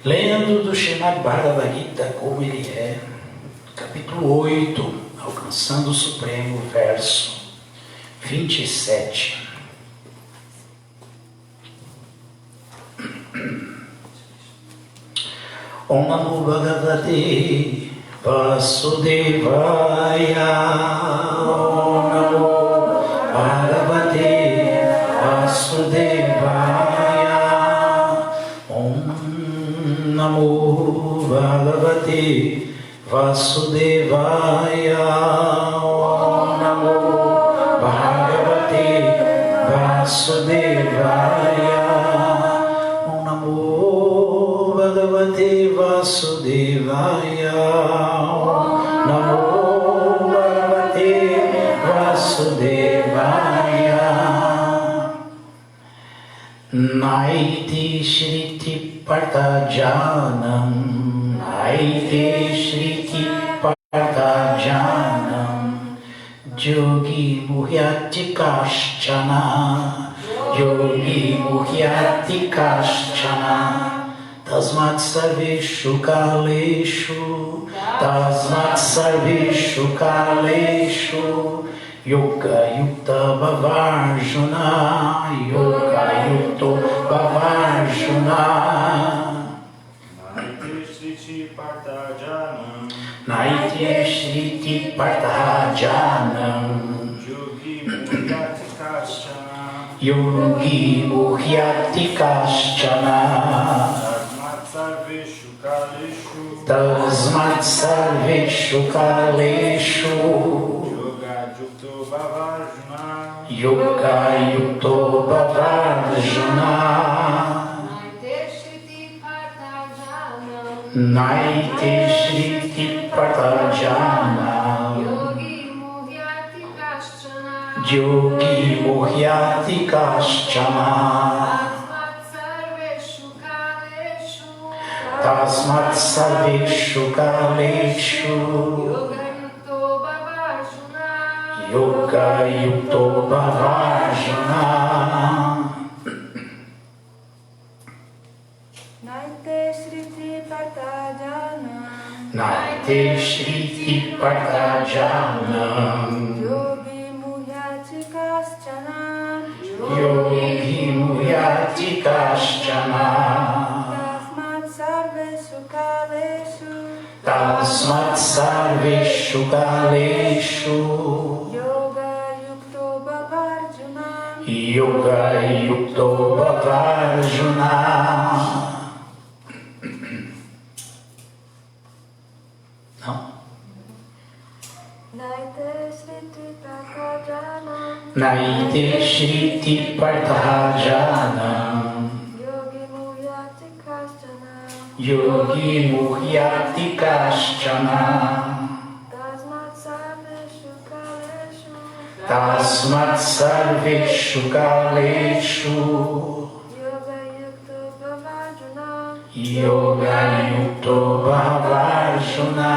Lendo do Srimad Bhagavad Gita como ele é, capítulo 8, alcançando o Supremo, verso 27. Om Namo Bhagavate Vasudevaya. Om Namo Bhagavate Vasudevaya. Om Namo Bhagavate Vasudevaya. Om Namo Bhagavate Vasudevaya. Om Namo Bhagavate Vasudevaya. Om Namo Bhagavate Vasudevaya. Naiti Shriti Partajanam, Naiti Shriti Partajanam, Yogi Muhyati Kaschana, Yogi Muhyati Kaschana, Tasmat Sarveshu Kaleshu, Tasmat Sarveshu Kaleshu, Yoga Yukta Bhavarjuna, Yoga Yukta Bhavarjuna. Naiti Shriti Partajanam, Naiti Shriti Partajanam, Yogi Muhyati Kaschana, Yogi Muhyati Kaschana, Tasmat Sarveshu Kaleshu, Tasmat Sarveshu Kaleshu, Yoga Yukto Bhavarjuna. Naiti Shriti Partajanam, Yogi Muhyati Kaschana, Tasmat Sarveshu Kaleshu, Yoga Yukto Bhavarjuna. Naite Shriti Partajanam, Naite Shriti Partajanam, Yogi Muhyati Kaschana, Yogi Muhyati Kaschana, Tasmat Sarveshu Kaleshu, Tasmat Sarveshu Kaleshu, Yoga Yukto Bhavarjuna. Yoga Yukto Bhavarjuna. Não? Naite Shriti Partajanam, Naite Shriti Partajanam, Yogi Muhyati Kaschana, Yogi Muhyati Kaschana, Tasmat Sarveshu Kaleshu, Tasmat Sarveshu Kaleshu, Yoga Yukto Bhavarjuna. Yoga Yukto Bhavarjuna.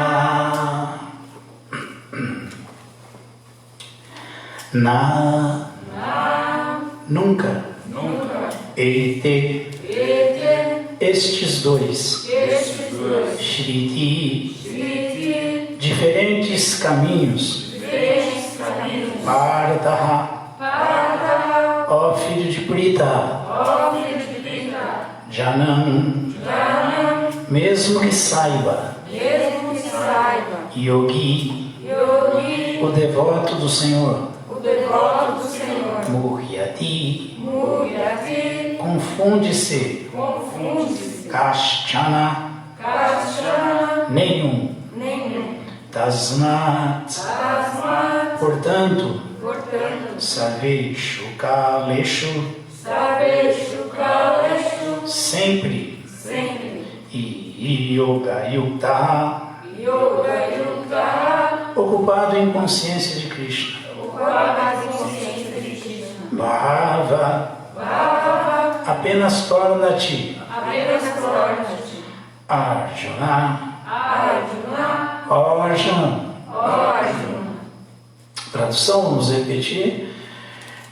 Nunca, Ete, estes dois, Shriti, diferentes caminhos, Partaha, ó filho de Prita, Janam, mesmo que saiba, Yogi, o devoto do Senhor, Muhyati, confunde-se, Kaschana, nenhum, Tasmat, portanto, Sarveshu Kaleshu, sempre, e Yoga Yukta, ocupado em consciência de Krishna. Bhava, apenas torna-te. Arjuna, Arjuna. Tradução, vamos repetir.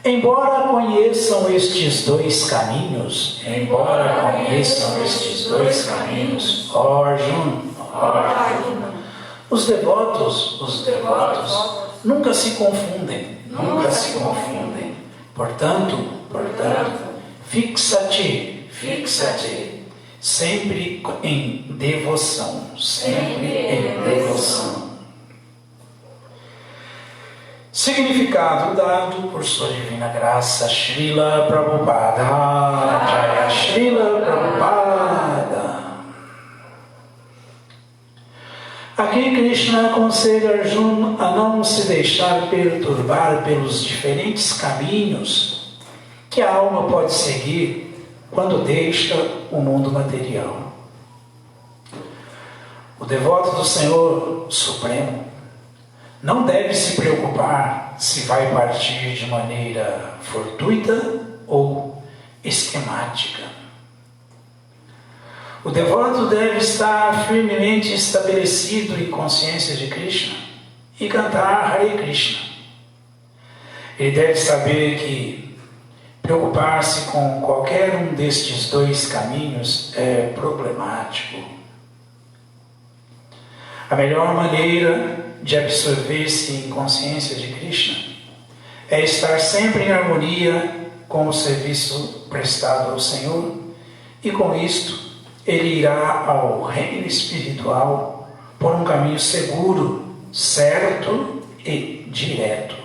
Embora conheçam estes dois caminhos, ó Arjuna, os devotos nunca se confundem. Portanto, fixa-te, sempre em devoção. Significado dado por sua divina graça, Srila Prabhupada. Jaya Srila Prabhupada. Aqui Krishna aconselha Arjuna a não se deixar perturbar pelos diferentes caminhos que a alma pode seguir quando deixa o mundo material. O devoto do Senhor Supremo não deve se preocupar se vai partir de maneira fortuita ou esquemática. O devoto deve estar firmemente estabelecido em consciência de Krishna e cantar Hare Krishna. Ele deve saber que preocupar-se com qualquer um destes dois caminhos é problemático. A melhor maneira de absorver-se em consciência de Krishna é estar sempre em harmonia com o serviço prestado ao Senhor, e com isto ele irá ao reino espiritual por um caminho seguro, certo e direto.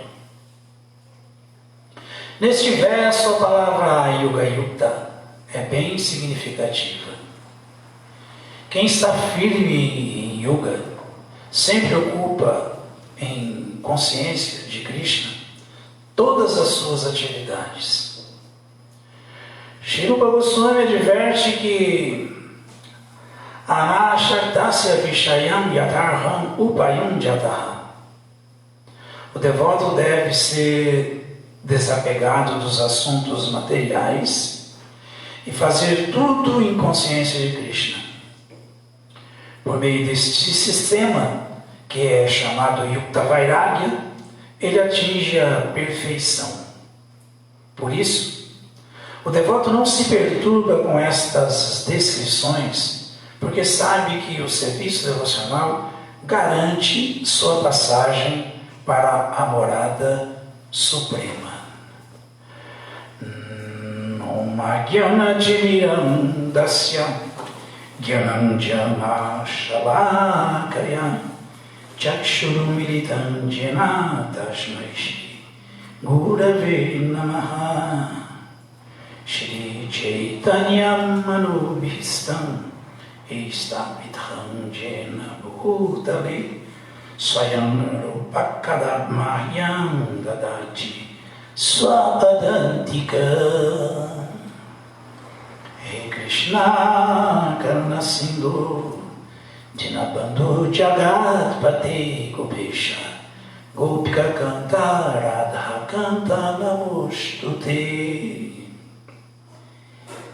Neste verso, a palavra Yuga Yukta é bem significativa. Quem está firme em Yuga sempre ocupa em consciência de Krishna todas as suas atividades. Shri Rupa Goswami adverte que Anashartasya Vishayam Yatarham Upayam Jataha. O devoto deve ser desapegado dos assuntos materiais e fazer tudo em consciência de Krishna. Por meio deste sistema, que é chamado Yukta Vairagya, ele atinge a perfeição. Por isso, o devoto não se perturba com estas descrições, porque sabe que o serviço devocional garante sua passagem para a morada suprema. Noma Gyana Timiram Dasyam Gyananjana Shalakaya Chakshurumilitam Jena Tasmai Shri Gurave Namaha Shri Chaitanyam Manubhistam Istamitham Jena Bhutale Swayam Rupakadamahyam Dadati Swapadantika. Hey Krishna Karuna Sindhu Dinabandhu Jagat Pate Gopesha Gopika Kanta Radha Kanta Namostute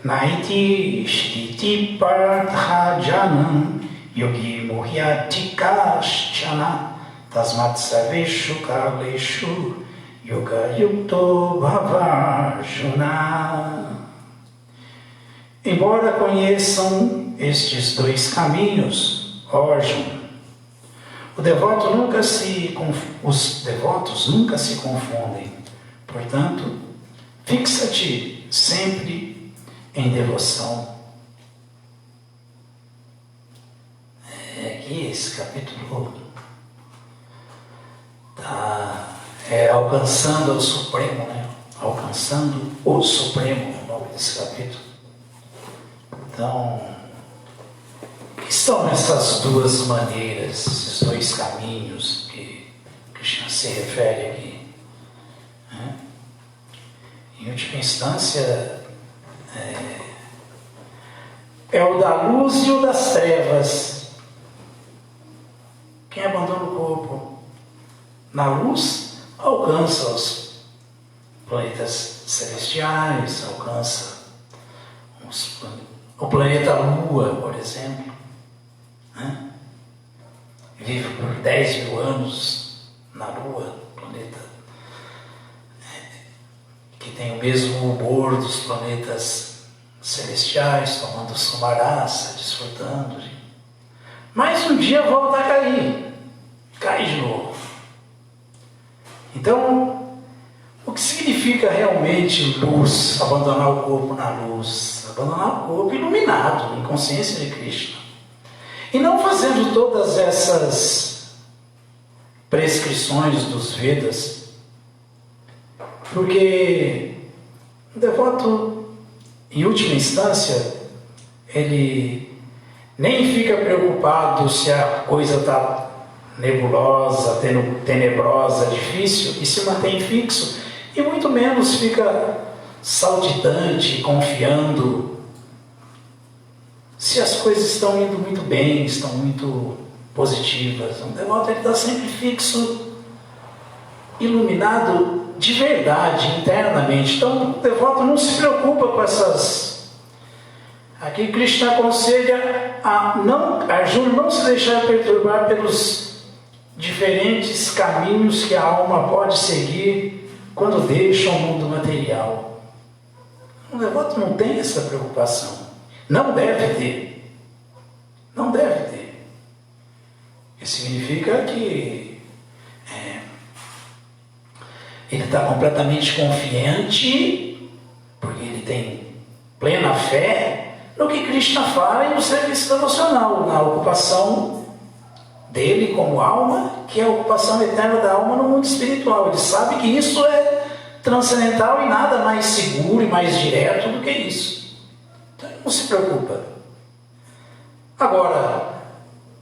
Naiti Shriti Partha Janam Yogi Muhyati Kashchana Tasmat Sarveshu Kaleshu Yoga Yukto Bhavarjuna. Embora conheçam estes dois caminhos, ó Arjuna, os devotos nunca se confundem. Portanto, fixa-te sempre em devoção. Aqui esse capítulo está alcançando o Supremo, né? Alcançando o Supremo, o nome desse capítulo. Então, o que estão nessas duas maneiras, esses dois caminhos que Krishna se refere aqui? Em última instância, é o da luz e o das trevas. Quem abandona o corpo na luz alcança os planetas celestiais, alcança o planeta Lua, por exemplo, né? Vive por 10 mil anos na Lua, planeta. mesmo humor dos planetas celestiais, tomando sumaraça, desfrutando. Mas um dia volta a cair, cai de novo. Então, o que significa realmente luz, abandonar o corpo na luz? Abandonar o corpo iluminado, em consciência de Krishna. E não fazendo todas essas prescrições dos Vedas, porque o devoto, em última instância, ele nem fica preocupado se a coisa está nebulosa, tenebrosa, difícil, e se mantém fixo, e muito menos fica saltitante, confiando se as coisas estão indo muito bem, estão muito positivas. Um devoto está sempre fixo, iluminado de verdade, internamente. Então o devoto não se preocupa com essas... Aqui Krishna aconselha a Arjuna não se deixar perturbar pelos diferentes caminhos que a alma pode seguir quando deixa o mundo material. O devoto não tem essa preocupação. Não deve ter. Não deve ter. Isso significa que ele está completamente confiante, porque ele tem plena fé no que Krishna fala e no serviço devocional, na ocupação dele como alma, que é a ocupação eterna da alma no mundo espiritual. Ele sabe que isso é transcendental e nada mais seguro e mais direto do que isso. Então ele não se preocupa. Agora,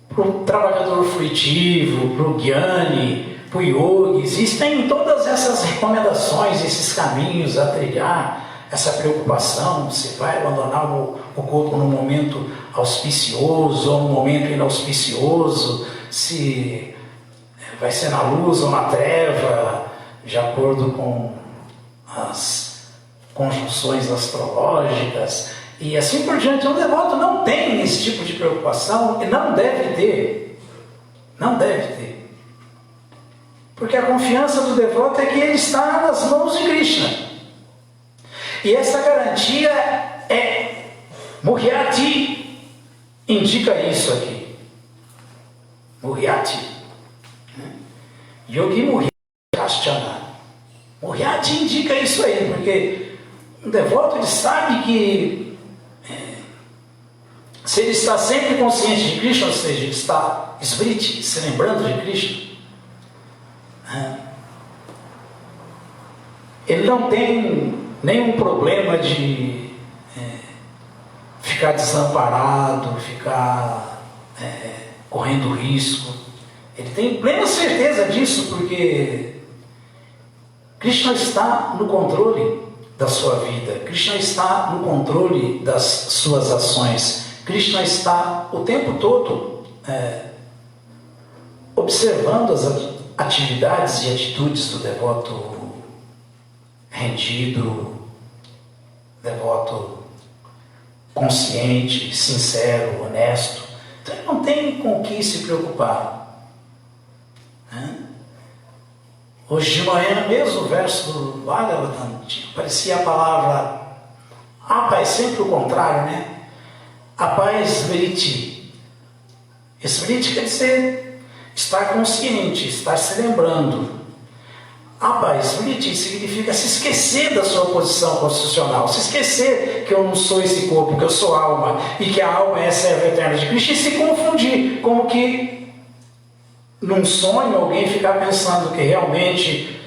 para o trabalhador fruitivo, para o Gyani, para o Yogi, existem todas essas recomendações, esses caminhos a trilhar, essa preocupação, se vai abandonar o corpo num momento auspicioso ou num momento inauspicioso, se vai ser na luz ou na treva, de acordo com as conjunções astrológicas, e assim por diante. O devoto não tem esse tipo de preocupação e não deve ter. Não deve ter. Porque a confiança do devoto é que ele está nas mãos de Krishna. E essa garantia é Muhyati, indica isso aqui. Muhyati. Yogi Muhyati Kaschana. Muhyati indica isso aí, porque um devoto ele sabe que se ele está sempre consciente de Krishna, ou seja, ele está smriti, se lembrando de Krishna, ele não tem nenhum problema de ficar desamparado, ficar correndo risco. Ele tem plena certeza disso, porque Krishna está no controle da sua vida, Krishna está no controle das suas ações, Krishna está o tempo todo observando as atividades e atitudes do devoto rendido, devoto consciente, sincero, honesto. Então ele não tem com o que se preocupar. Hoje de manhã mesmo, o verso do Bhagavatam, parecia a palavra paz, sempre o contrário, né? Apai smriti. Smriti quer dizer estar consciente, estar se lembrando. Smriti significa se esquecer da sua posição constitucional, se esquecer que eu não sou esse corpo, que eu sou alma e que a alma é a serva eterna de Krishna, e se confundir, como que num sonho alguém ficar pensando que realmente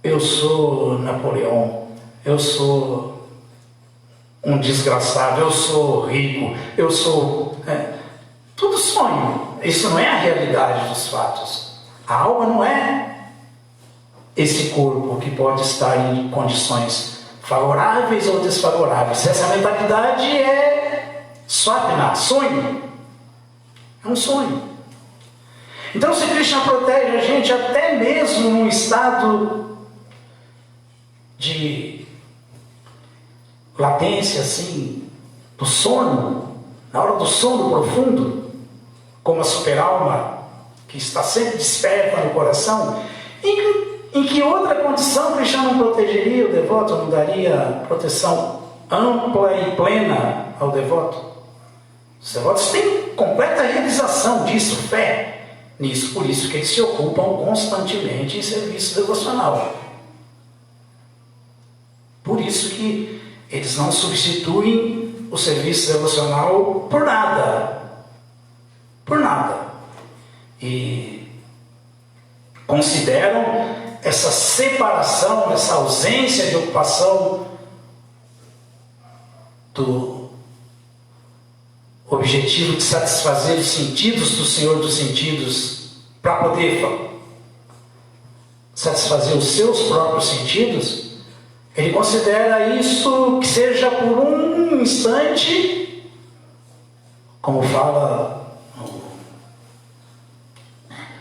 eu sou Napoleão, eu sou um desgraçado, eu sou rico, eu sou... tudo sonho. Isso não é a realidade dos fatos. A alma não é esse corpo que pode estar em condições favoráveis ou desfavoráveis. Essa mentalidade é swapna, sonho. É um sonho. Então, se Krishna protege a gente até mesmo num estado de latência, assim, do sono, na hora do sono profundo, como a superalma, que está sempre desperta no coração, Em que outra condição Krishna não protegeria o devoto, não daria proteção ampla e plena ao devoto? Os devotos têm completa realização disso, fé nisso, por isso que eles se ocupam constantemente em serviço devocional. Por isso que eles não substituem o serviço devocional por nada. Por nada. E consideram essa separação, essa ausência de ocupação do objetivo de satisfazer os sentidos do Senhor dos sentidos para poder satisfazer os seus próprios sentidos. Ele considera isso que seja por um instante, como fala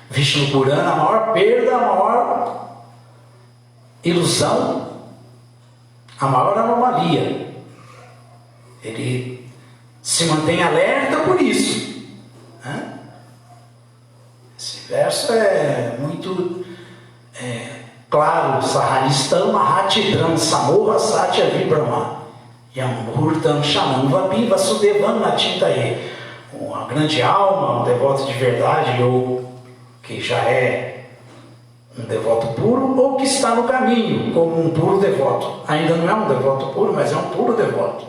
Vishnu Purana, a maior perda, a maior ilusão, a maior anomalia. Ele se mantém alerta por isso. Esse verso é muito claro. Saharistam Mahatidram Samoha Satya Vibrahma Yamurtam Shanam Vapi Vasudevam Natintaye. Uma grande alma, um devoto de verdade, ou que já é um devoto puro, ou que está no caminho como um puro devoto. Ainda não é um devoto puro, mas é um puro devoto.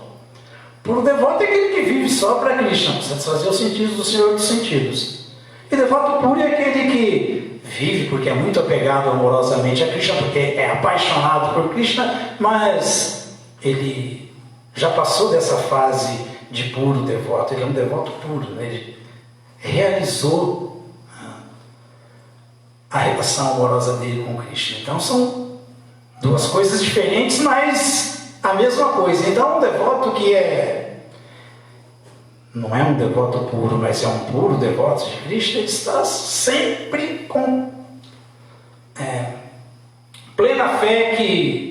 Puro devoto é aquele que vive só para Krishna, para satisfazer os sentidos do Senhor dos sentidos. E devoto puro é aquele que vive porque é muito apegado amorosamente a Krishna, porque é apaixonado por Krishna, mas ele já passou dessa fase de puro devoto. Ele é um devoto puro, né? Ele realizou a relação amorosa dele com Krishna. Então são duas coisas diferentes, mas a mesma coisa. Então um devoto que não é um devoto puro, mas é um puro devoto de Krishna, ele está sempre com plena fé que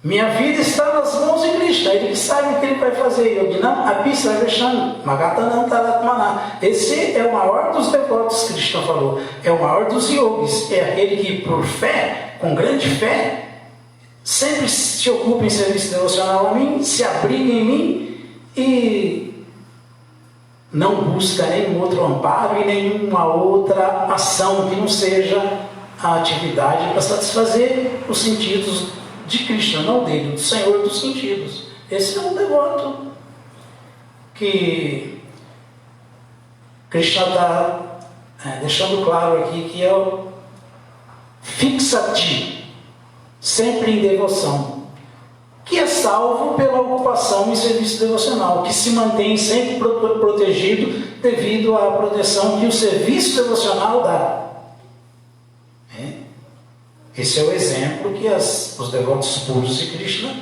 minha vida está nas mãos de Krishna, ele que sabe o que ele vai fazer. Yoginam api sarvesham magatanam taratmana. Esse é o maior dos devotos, Krishna falou. É o maior dos yogis. É aquele que, por fé, com grande fé, sempre se ocupa em serviço devocional a mim, se abriga em mim e não busca nenhum outro amparo e nenhuma outra ação que não seja a atividade para satisfazer os sentidos de Krishna, não dele, do Senhor dos sentidos. Esse é um devoto que Krishna está deixando claro aqui que é o fixa-te, sempre em devoção, que é salvo pela ocupação em serviço devocional, que se mantém sempre protegido devido à proteção que o serviço devocional dá. Esse é o exemplo que os devotos puros de Krishna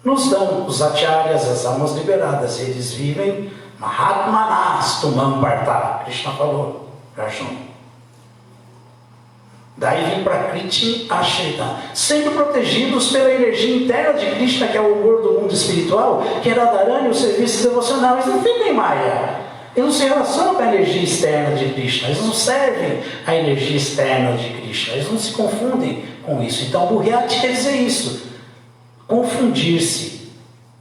nos dão, os acharyas, as almas liberadas. Eles vivem Mahatmanas Tumam Parta, Krishna falou para Arjuna. Daí vem para Kriti Ashrita, sempre protegidos pela energia interna de Krishna, que é o humor do mundo espiritual, que é Radharani, o serviço devocional. Eles não vivem em Maya. Eles não se relacionam com a energia externa de Krishna, eles não servem a energia externa de Krishna, eles não se confundem com isso. Então, Burriati quer dizer isso, confundir-se.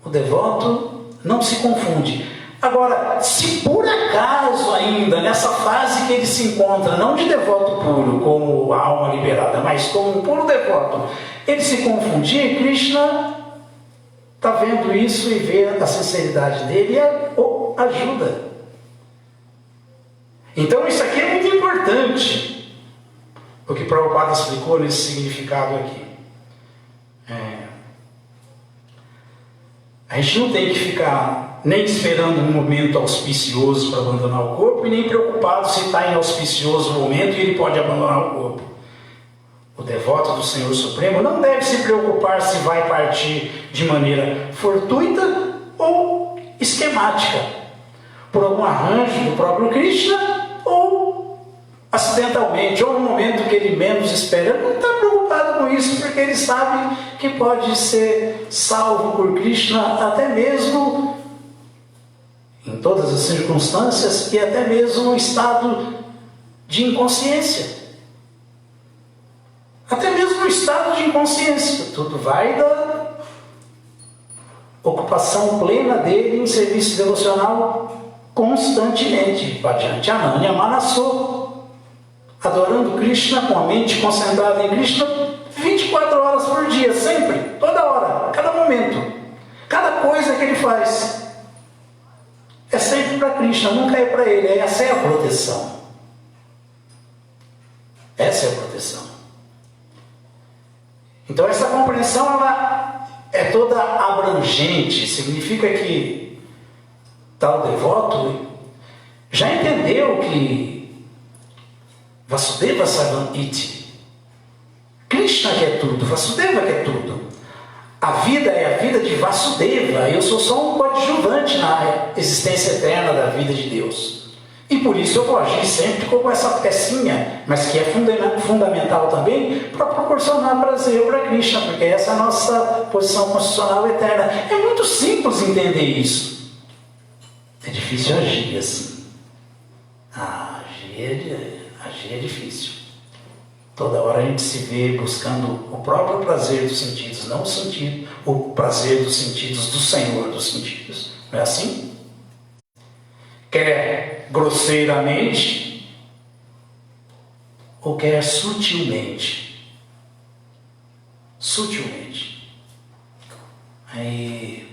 O devoto não se confunde. Agora, se por acaso ainda, nessa fase que ele se encontra, não de devoto puro, como a alma liberada, mas como um puro devoto, ele se confundir, Krishna está vendo isso e vê a sinceridade dele e o ajuda. Então isso aqui é muito importante, o que Prabhupada explicou nesse significado aqui. A gente não tem que ficar nem esperando um momento auspicioso para abandonar o corpo e nem preocupado se está em auspicioso momento e ele pode abandonar o corpo. O devoto do Senhor Supremo não deve se preocupar se vai partir de maneira fortuita ou esquemática, por algum arranjo do próprio Krishna, ou acidentalmente, ou no momento que ele menos espera. Ele não está preocupado com isso, porque ele sabe que pode ser salvo por Krishna até mesmo em todas as circunstâncias e até mesmo no estado de inconsciência. até mesmo no estado de inconsciência. Tudo vai da ocupação plena dele em serviço devocional constantemente. Bhajanti Ananya Manaso, adorando Krishna com a mente concentrada em Krishna 24 horas por dia, sempre, toda hora, cada momento, cada coisa que ele faz é sempre para Krishna, nunca é para ele. Essa é a proteção. Essa é a proteção. Então essa compreensão ela é toda abrangente, significa que tal devoto já entendeu que Vasudeva Sarvam Iti, Krishna quer tudo, Vasudeva quer tudo. A vida é a vida de Vasudeva, eu sou só um coadjuvante na existência eterna da vida de Deus. E por isso eu vou agir sempre como essa pecinha, mas que é fundamental também para proporcionar prazer para Krishna, porque essa é a nossa posição constitucional eterna. É muito simples entender isso. É difícil agir assim. Agir é difícil. Toda hora a gente se vê buscando o próprio prazer dos sentidos, não o prazer dos sentidos do Senhor dos sentidos. Não é assim? Quer grosseiramente ou quer sutilmente? Sutilmente. Aí...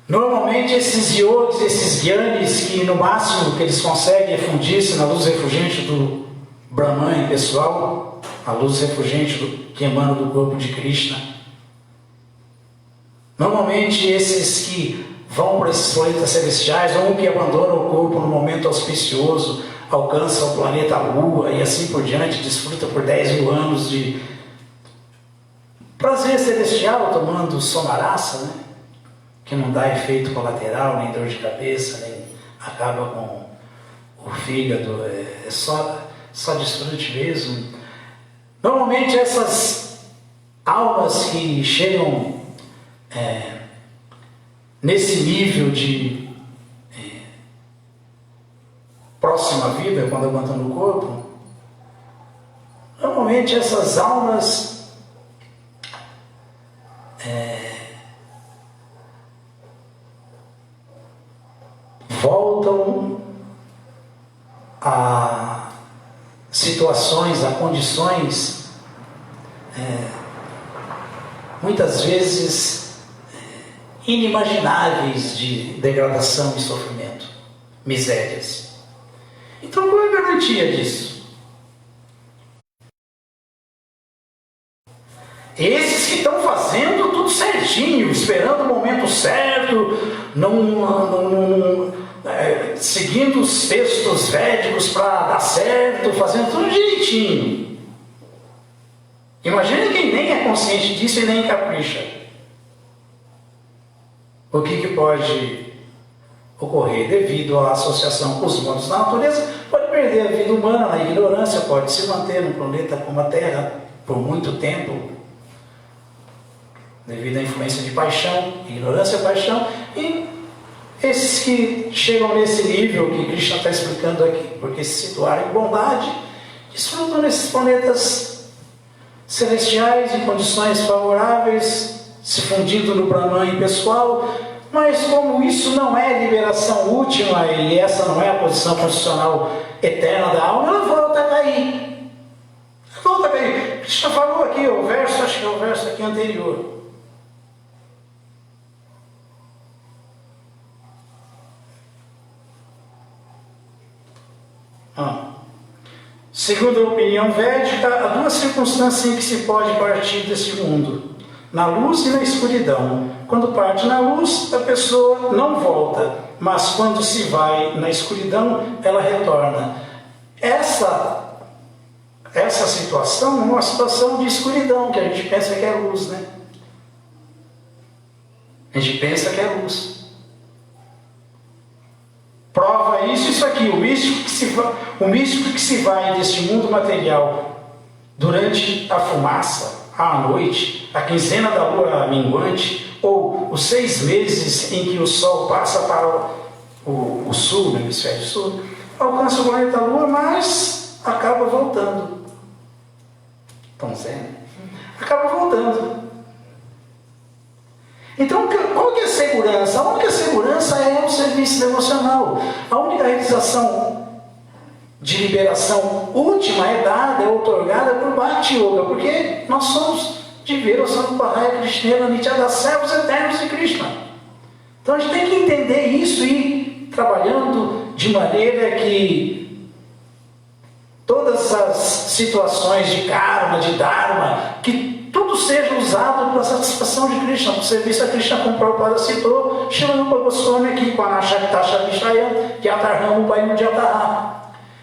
Normalmente esses yogis, esses gyanis, que no máximo que eles conseguem é fundir-se na luz refulgente do Brahman pessoal, a luz refulgente que emana do corpo de Krishna. Normalmente esses que vão para esses planetas celestiais, ou que abandonam o corpo no momento auspicioso, alcançam o planeta Lua e assim por diante, desfruta por 10.000 anos de prazer celestial tomando somarasa, né? Que não dá efeito colateral, nem dor de cabeça, nem acaba com o fígado, é só desfrute mesmo. Normalmente essas almas que chegam nesse nível de próxima vida, quando abandonam o corpo, normalmente essas almas voltam a situações, a condições muitas vezes inimagináveis de degradação e sofrimento, misérias. Então qual é a garantia disso? Esses que estão fazendo tudo certinho, esperando o momento certo, seguindo os textos védicos para dar certo, fazendo tudo direitinho. Imagine quem nem é consciente disso e nem capricha. O que pode ocorrer devido à associação com os modos da natureza? Pode perder a vida humana na ignorância, pode se manter num planeta como a Terra por muito tempo, devido à influência de paixão, ignorância e paixão, e esses que chegam nesse nível que Krishna está explicando aqui, porque se situaram em bondade, desfrutam nesses planetas celestiais em condições favoráveis, se fundindo no Brahman pessoal, mas como isso não é liberação última e essa não é a posição constitucional eterna da alma, ela volta a cair. Volta a cair. Krishna falou aqui, o verso, acho que é o verso aqui anterior. Segundo a opinião védica, há duas circunstâncias em que se pode partir deste mundo: na luz e na escuridão. Quando parte na luz, a pessoa não volta, mas quando se vai na escuridão, ela retorna. Essa situação é uma situação de escuridão, que a gente pensa que é luz, né? A gente pensa que é luz. Prova isso aqui, o místico que se vai deste mundo material durante a fumaça, à noite, a quinzena da lua minguante, ou os 6 meses em que o sol passa para o sul, no hemisfério sul, alcança o planeta Lua, mas acaba voltando. Estão vendo? Acaba voltando. Então, qual que é a segurança? A única segurança é o serviço devocional. A única realização de liberação última é dada, é otorgada por Bhakti Yoga, porque nós somos de ver o Sampahaya Krishna Nityada, servos eternos de Krishna. Então a gente tem que entender isso e ir trabalhando de maneira que todas as situações de karma, de dharma, que tudo seja usado para a satisfação de Krishna, para o serviço a Krishna, como o Prabhupada citou, Shrirupa Goswami aqui com a Nashaktasha Vishayam, que é Atarham Upayam Jataha.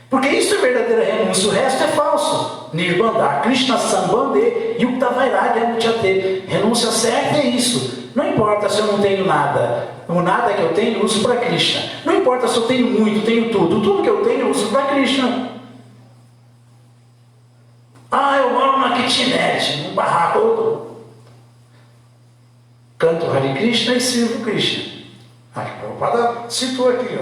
Porque isso é verdadeira renúncia, o resto é falso. Nirbandha, Krishna Sambandhe, Yukta Vairagya Mutyate. Renúncia certa é isso. Não importa se eu não tenho nada. O nada que eu tenho eu uso para Krishna. Não importa se eu tenho muito, tenho tudo. Tudo que eu tenho eu uso para Krishna. Eu moro numa kitnet, num barraco. Canto Hare Krishna e sirvo Krishna. O Prabhupada citou aqui,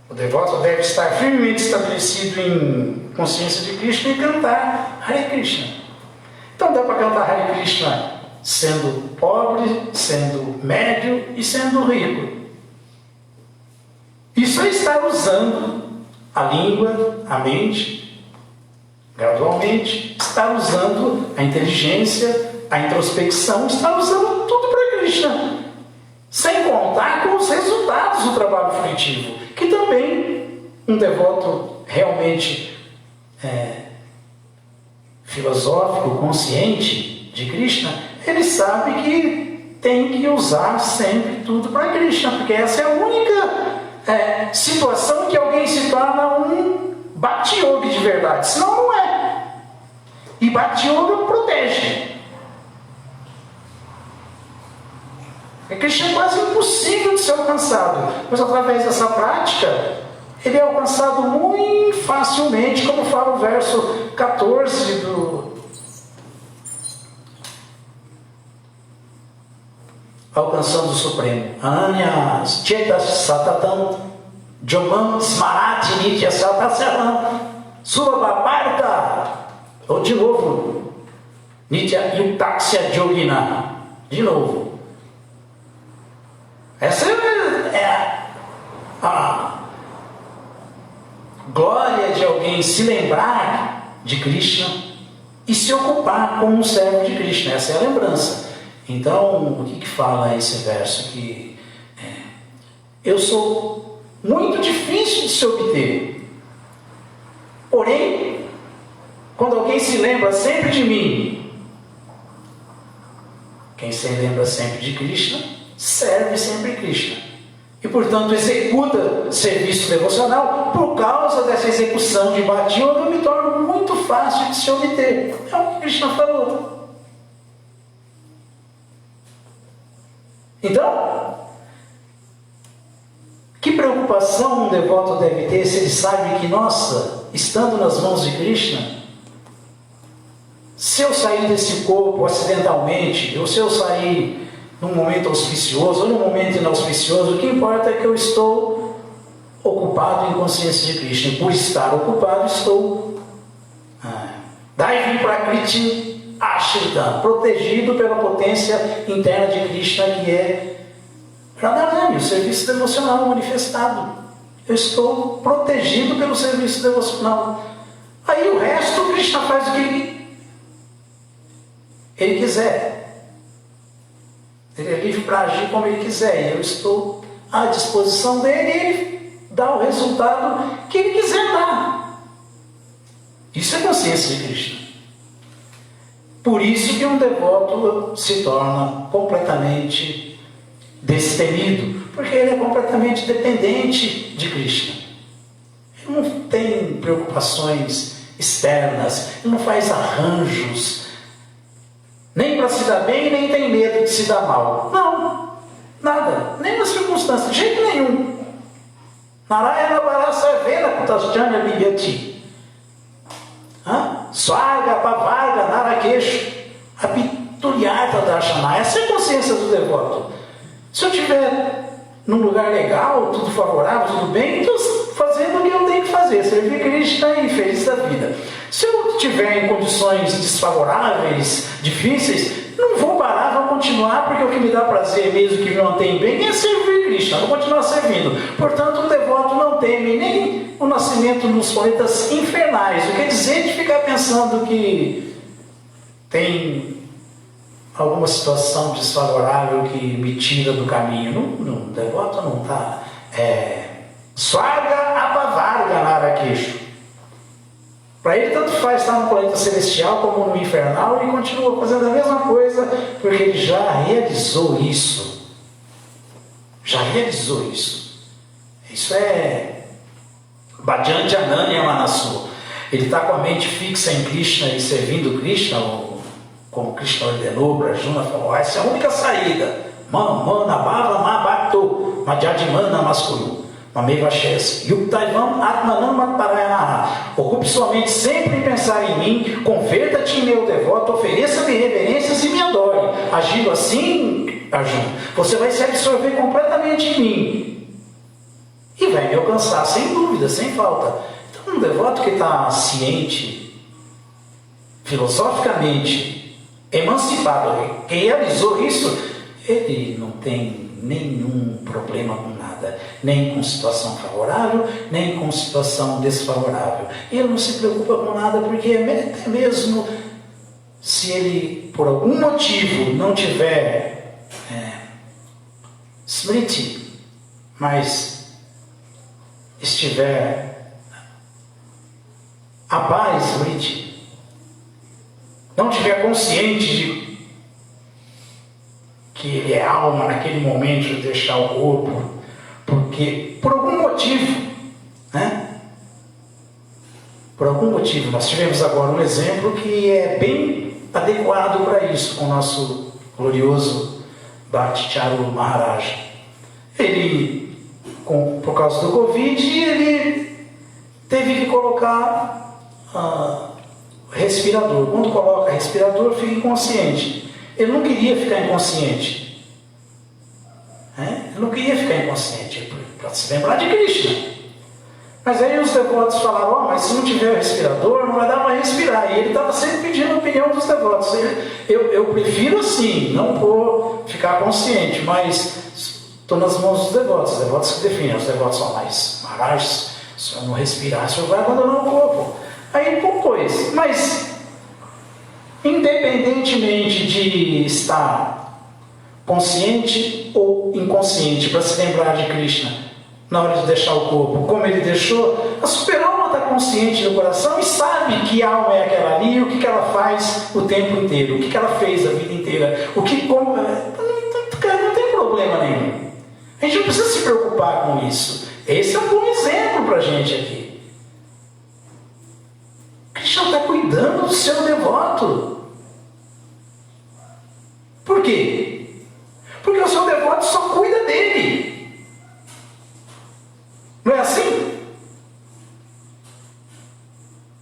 O devoto deve estar firmemente estabelecido em consciência de Krishna e cantar Hare Krishna. Então dá para cantar Hare Krishna sendo pobre, sendo médio e sendo rico. Isso é estar usando a língua, a mente, gradualmente, estar usando a inteligência, a introspecção, estar usando tudo para Krishna. Sem contar com os resultados do trabalho frutivo, que também um devoto realmente filosófico, consciente de Krishna, ele sabe que tem que usar sempre tudo para Krishna, porque essa é a única situação que alguém se torna um Bhakti Yogi de verdade, senão não é. E Bhakti Yoga protege. Krishna é quase impossível de ser alcançado, mas através dessa prática ele é alcançado muito facilmente, como fala o verso 14 do Alcançando o Supremo. Ananya Chetas Satatam Jomam Smarati Nitya Satasaram Surabaparta. Ou de novo, Nitya Yuktaksya Yogina. De novo. Essa é a glória de alguém se lembrar de Krishna e se ocupar como um servo de Krishna. Essa é a lembrança. Então, o que fala esse verso? Que eu sou muito difícil de se obter. Porém, quando alguém se lembra sempre de mim, quem se lembra sempre de Krishna, serve sempre Krishna. E, portanto, executa serviço devocional. Por causa dessa execução de Bhakti Yoga, eu me torno muito fácil de se obter. É o que Krishna falou. Então, que preocupação um devoto deve ter se ele sabe que, nossa, estando nas mãos de Krishna, se eu sair desse corpo acidentalmente, ou se eu sair num momento auspicioso ou num momento inauspicioso, o que importa é que eu estou ocupado em consciência de Krishna. E por estar ocupado, estou Daivi Prakriti Ashritam, protegido pela potência interna de Krishna, que é Radharani, o serviço devocional manifestado. Eu estou protegido pelo serviço devocional. Aí o resto, Krishna faz o que ele quiser. Ele é livre para agir como ele quiser. E eu estou à disposição dele e ele dá o resultado que ele quiser dar. Isso é consciência de Krishna. Por isso que um devoto se torna completamente destemido, porque ele é completamente dependente de Krishna. Ele não tem preocupações externas, ele não faz arranjos, nem para se dar bem, nem tem medo de se dar mal. Não, nada, nem nas circunstâncias, de jeito nenhum. Narayana Parasarvena Kutaschanya Vidyati. Swaga, Pavarga, Narakesho, Apituliarta Darshana. Essa é a consciência do devoto. Se eu estiver num lugar legal, tudo favorável, tudo bem, então fazendo o que eu tenho que fazer, servir Krishna e feliz da vida. Se eu estiver em condições desfavoráveis, difíceis, não vou parar, vou continuar, porque o que me dá prazer mesmo, que me mantém bem, é servir Krishna, vou continuar servindo. Portanto, o devoto não teme nem o nascimento nos planetas infernais. O que quer dizer de ficar pensando que tem alguma situação desfavorável que me tira do caminho. O devoto não está. Swaga apavarga naraqueixo. Para ele tanto faz estar no planeta celestial como no infernal, e continua fazendo a mesma coisa, porque ele já realizou isso. Já realizou isso. Isso é Bhajan Jananya Manasu. Ele está com a mente fixa em Krishna e servindo Krishna, como Krishna ordenou para Arjuna, falou: essa é a única saída. Mana bhava ma bhakto majadimana maskuru. Ocupe sua mente sempre em pensar em mim, converta-te em meu devoto, ofereça-me reverências e me adore. Agindo assim, Arjuna, você vai se absorver completamente em mim e vai me alcançar sem dúvida, sem falta. Então, um devoto que está ciente, filosoficamente emancipado, que realizou isso, ele não tem nenhum problema com nada, nem com situação favorável, nem com situação desfavorável. Ele não se preocupa com nada, porque até mesmo se ele, por algum motivo, não tiver smriti, mas estiver abhaya smriti, não tiver consciente de que ele é alma naquele momento de deixar o corpo, porque por algum motivo, por algum motivo, nós tivemos agora um exemplo que é bem adequado para isso, com o nosso glorioso Bhakti Charu Maharaj. Ele, por causa do Covid, ele teve que colocar respirador. Quando coloca respirador, fica inconsciente. Ele não queria ficar inconsciente. Ele não queria ficar inconsciente, para se lembrar de Krishna. Mas aí os devotos falaram: mas se não tiver respirador, não vai dar para respirar. E ele estava sempre pedindo a opinião dos devotos. Eu prefiro assim, não vou ficar consciente, mas estou nas mãos dos devotos. Os devotos que definem. Os devotos são mais Maharaj, se eu não respirar, o senhor vai abandonar o corpo. Aí pois, mas independentemente de estar consciente ou inconsciente para se lembrar de Krishna na hora de deixar o corpo, como ele deixou, a superalma está consciente no coração e sabe que alma é aquela ali, o que ela faz o tempo inteiro, o que ela fez a vida inteira, não tem problema nenhum. A gente não precisa se preocupar com isso. Esse é um bom exemplo para a gente aqui. Krishna está cuidando do seu devoto. Por quê? Porque o seu devoto só cuida dele. Não é assim?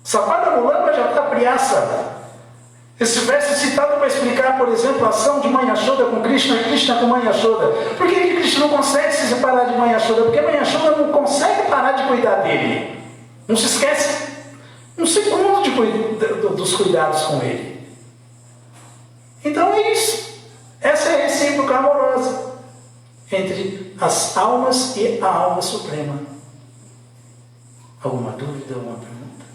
Sapada Mulamba já está priaça. Esse verso é citado para explicar, por exemplo, a ação de Mãe Yashoda com Krishna e Krishna com Mãe Yashoda. Por que Krishna não consegue se separar de Mãe Yashoda? Porque Mãe Yashoda não consegue parar de cuidar dele. Não se esquece um segundo dos cuidados com ele. Então é isso. Essa é a recíproca amorosa entre as almas e a alma suprema. Alguma dúvida, alguma pergunta?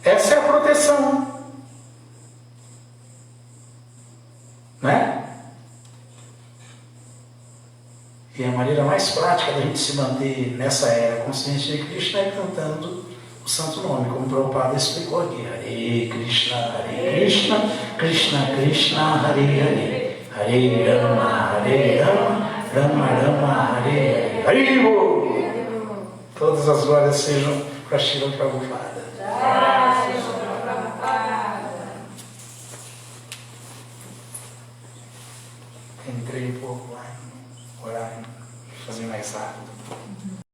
Essa é a proteção. Né? E a maneira mais prática da gente se manter nessa era consciente de Krishna é cantando o santo nome, como o Prabhupada explicou aqui. Hare Krishna, Krishna Krishna, Hare Hare, Hare Rama, Rama Rama, Hare Hare. Haribo! Todas as glórias sejam para Srila Prabhupada. Entrei um pouco lá, orar, fazer mais rápido.